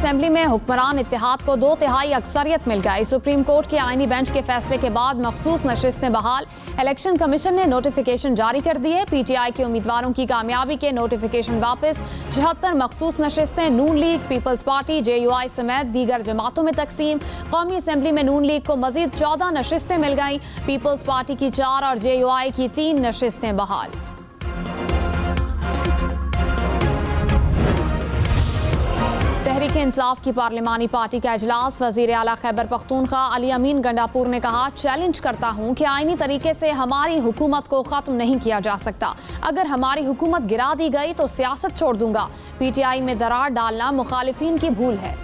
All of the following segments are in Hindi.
असेंबली में हुक्मरान इत्तेहाद को 2/3 अक्सरियत मिल गई। सुप्रीम कोर्ट के आईनी बेंच के फैसले के बाद मखसूस नशिस्तें बहाल। इलेक्शन कमीशन ने नोटिफिकेशन जारी कर दिए। PTI के उम्मीदवारों की कामयाबी के नोटिफिकेशन वापस। 76 मखसूस नशिस्तें नून लीग, पीपल्स पार्टी, JUI समेत दीगर जमातों में तकसीम। कौमी असेंबली में नून लीग को मजीद 14 नशिस्तें मिल गई। पीपल्स पार्टी की 4 और JUI की 3 नशिस्तें बहाल। तहरीक इंसाफ की पार्लिमानी पार्टी का इजलास। वजीर आला खैबर पख्तूनख्वा अली अमीन गंडापुर ने कहा, चैलेंज करता हूं कि आईनी तरीके से हमारी हुकूमत को खत्म नहीं किया जा सकता। अगर हमारी हुकूमत गिरा दी गई तो सियासत छोड़ दूंगा। PTI में दरार डालना मुखालिफिन की भूल है।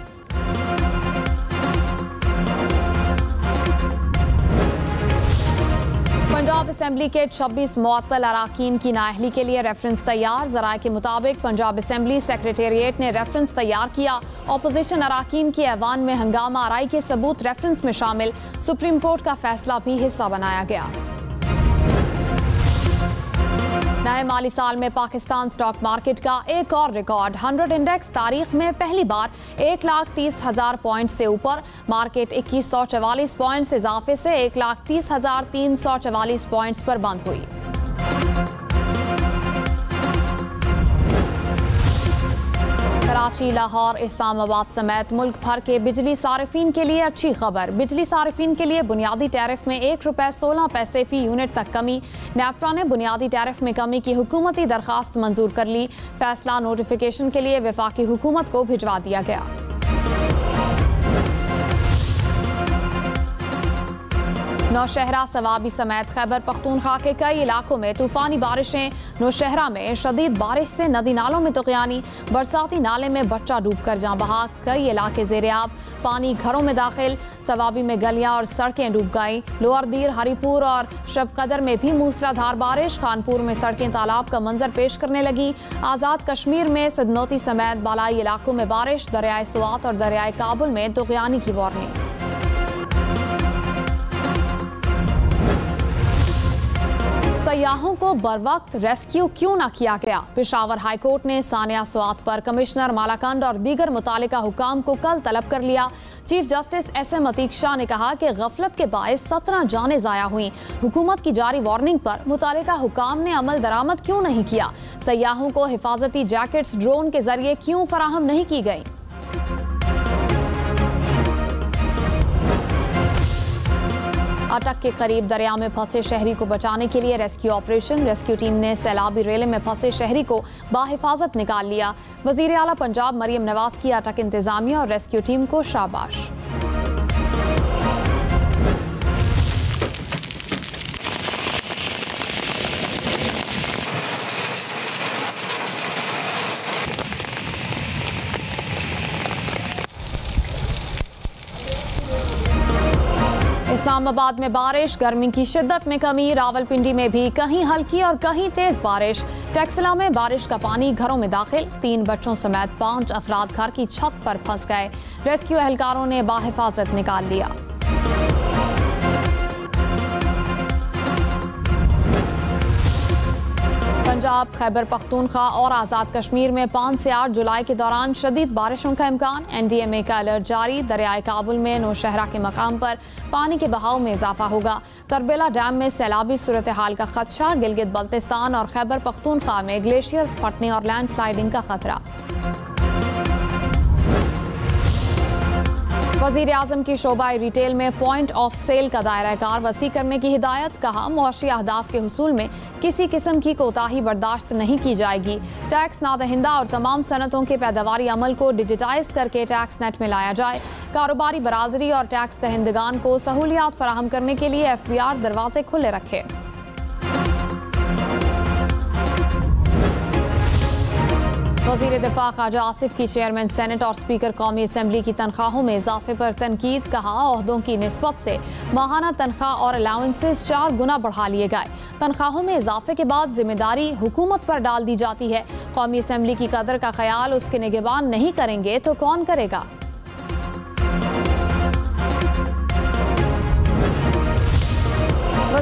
पंजाब असेंबली के 26 मुअत्तल अराकीन की नाअहली के लिए रेफरेंस तैयार। ज़राए के मुताबिक पंजाब असेंबली सेक्रेटेरिएट ने रेफरेंस तैयार किया। अपोजिशन अराकीन की ऐवान में हंगामा आराई के सबूत रेफरेंस में शामिल। सुप्रीम कोर्ट का फैसला भी हिस्सा बनाया गया। नए माली साल में पाकिस्तान स्टॉक मार्केट का एक और रिकॉर्ड। 100 इंडेक्स तारीख में पहली बार 1,30,000 पॉइंट से ऊपर। मार्केट 2144 पॉइंट्स इजाफे से 1,30,344 पॉइंट्स पर बंद हुई। कराची, लाहौर, इस्लामाबाद समेत मुल्क भर के बिजली सारिफीन के लिए अच्छी खबर। बिजली सारिफीन के लिए बुनियादी टैरिफ में ₹1.16 फी यूनिट तक कमी। नेपरा ने बुनियादी टैरिफ में कमी की हुकूमती दरखास्त मंजूर कर ली। फैसला नोटिफिकेशन के लिए वफाकी हुकूमत को भिजवा दिया गया। नौशहरा, सवाबी समेत खैबर पख्तूनख्वा के कई इलाकों में तूफानी बारिशें। नौशहरा में शदीद बारिश से नदी नालों में तुग़यानी। बरसाती नाले में बच्चा डूबकर जाँ बहा। कई इलाके ज़ेर-ए-आब। पानी घरों में दाखिल। सवाबी में गलियां और सड़कें डूब गईं। लोअर दीर, हरीपुर और शबकदर में भी मूसलाधार बारिश। खानपुर में सड़कें तालाब का मंजर पेश करने लगी। आज़ाद कश्मीर में सदनौती समेत बालाई इलाकों में बारिश। दरियाए सुआत और दरियाए काबुल में तुग़यानी की वार्निंग। सयाहों को बरवक्त रेस्क्यू क्यों न किया गया? पेशावर हाई कोर्ट ने सानिया सुआत पर कमिश्नर मालाकंड और दीगर मुतालिका हुकाम को कल तलब कर लिया। Chief justice SM Atiq Shah ने कहा कि गफलत के बायस 17 जानें जाया हुई। हुकूमत की जारी वार्निंग पर मुतालिका हुकाम ने अमल दरामद क्यों नहीं किया? सयाहों को हिफाजती जैकेट्स ड्रोन के जरिए क्यों फराहम नहीं की गई? अटक के करीब दरिया में फंसे शहरी को बचाने के लिए रेस्क्यू ऑपरेशन। रेस्क्यू टीम ने सैलाबी रेले में फंसे शहरी को बाहिफाजत निकाल लिया। वजीर आला पंजाब मरियम नवाज की अटक इंतजामिया और रेस्क्यू टीम को शाबाश। इस्लामाबाद में बारिश, गर्मी की शिद्दत में कमी। रावलपिंडी में भी कहीं हल्की और कहीं तेज बारिश। टेक्सला में बारिश का पानी घरों में दाखिल। 3 बच्चों समेत 5 अफराद घर की छत पर फंस गए। रेस्क्यू एहलकारों ने बाहिफाजत निकाल लिया। पंजाब, खैबर पख्तूनख्वा और आज़ाद कश्मीर में 5 से 8 जुलाई के दौरान शदीद बारिशों का इम्कान। NDMA का अलर्ट जारी। दरियाए काबुल में नौशहरा के मकाम पर पानी के बहाव में इजाफा होगा। तरबेला डैम में सैलाबी सूरत हाल का खदशा। गिलगित बल्तिस्तान और खैबर पख्तूनख्वा में ग्लेशियर्स फटने और लैंडस्लाइडिंग का खतरा। वज़ीर आज़म की शोबाई रिटेल में पॉइंट ऑफ सेल का दायरा कार वसी करने की हिदायत। कहा, मुआशी अहदाफ के हुसूल में किसी किस्म की कोताही बर्दाश्त नहीं की जाएगी। टैक्स नादहिंदा और तमाम सनतों के पैदावारी अमल को डिजिटाइज करके टैक्स नेट में लाया जाए। कारोबारी बरादरी और टैक्स दहिंदगान को सहूलियात फराहम करने के लिए FBR दरवाजे खुले रखे। वज़ीर दिफा ख्वाजा आसिफ की चेयरमैन सेनेट और स्पीकर कौमी असेंबली की तनख्वाहों में इजाफे पर तनकीद। कहा, ओहदों की निस्बत से माहाना तनख्वाह और अलाउंसेस 4 गुना बढ़ा लिए गए। तनख्वाहों में इजाफे के बाद जिम्मेदारी हुकूमत पर डाल दी जाती है। कौमी असेंबली की कदर का ख्याल उसके निगहबान नहीं करेंगे तो कौन करेगा?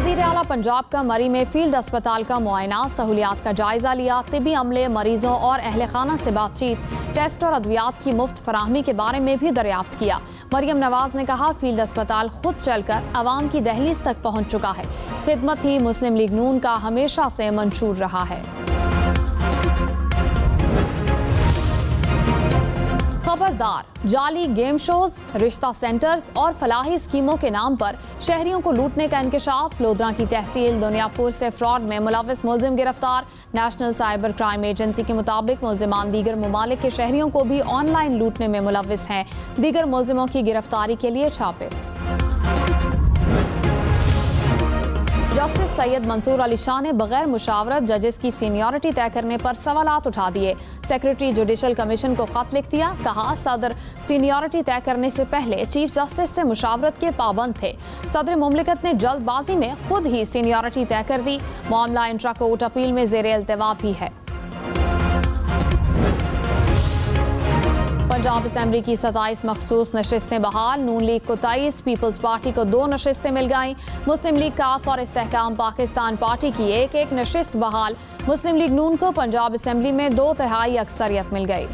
वज़ीर आला पंजाब का मरी में फील्ड अस्पताल का मुआयना, सहूलियात का जायजा लिया, तिबी अमले, मरीजों और अहले खाना से बातचीत, टेस्ट और अद्वियात की मुफ्त फराहमी के बारे में भी दरियाफ्त किया। मरियम नवाज ने कहा, फील्ड अस्पताल खुद चलकर आवाम की दहलीज तक पहुंच चुका है। खिदमत ही मुस्लिम लीग नून का हमेशा से मंशूर रहा है। खबरदार, जाली गेम शोज, रिश्ता सेंटर्स और फलाही स्कीमों के नाम पर शहरियों को लूटने का इंकशाफ। लोधरा की तहसील दुनियापुर से फ्रॉड में मुलविस मुलजिम गिरफ्तार। नेशनल साइबर क्राइम एजेंसी के मुताबिक मुलजिमान दीगर ममालिक के शहरियों को भी ऑनलाइन लूटने में मुलविस हैं। दीगर मुलजिमों की गिरफ्तारी के लिए छापे। जस्टिस सैयद मंसूर अली शाह ने बगैर मुशावरत जजेस की सीनियरिटी तय करने पर सवालात उठा दिए। सेक्रेटरी जुडिशल कमीशन को खत लिख दिया। कहा, सदर सीनियरिटी तय करने से पहले चीफ जस्टिस से मुशावरत के पाबंद थे। सदर मुमलिकत ने जल्दबाजी में खुद ही सीनियरिटी तय कर दी। मामला इंट्रा कोर्ट अपील में ज़ेरे इल्तिवा भी है। पंजाब असेंबली की 27 मखसूस नशिस्तें बहाल। नून लीग को 23, पीपल्स पार्टी को 2 नशिस्तें मिल गईं। मुस्लिम लीग काफ और इस्तेहकाम पाकिस्तान पार्टी की एक नशिस्त बहाल। मुस्लिम लीग नून को पंजाब असेंबली में 2/3 अक्सरियत मिल गई।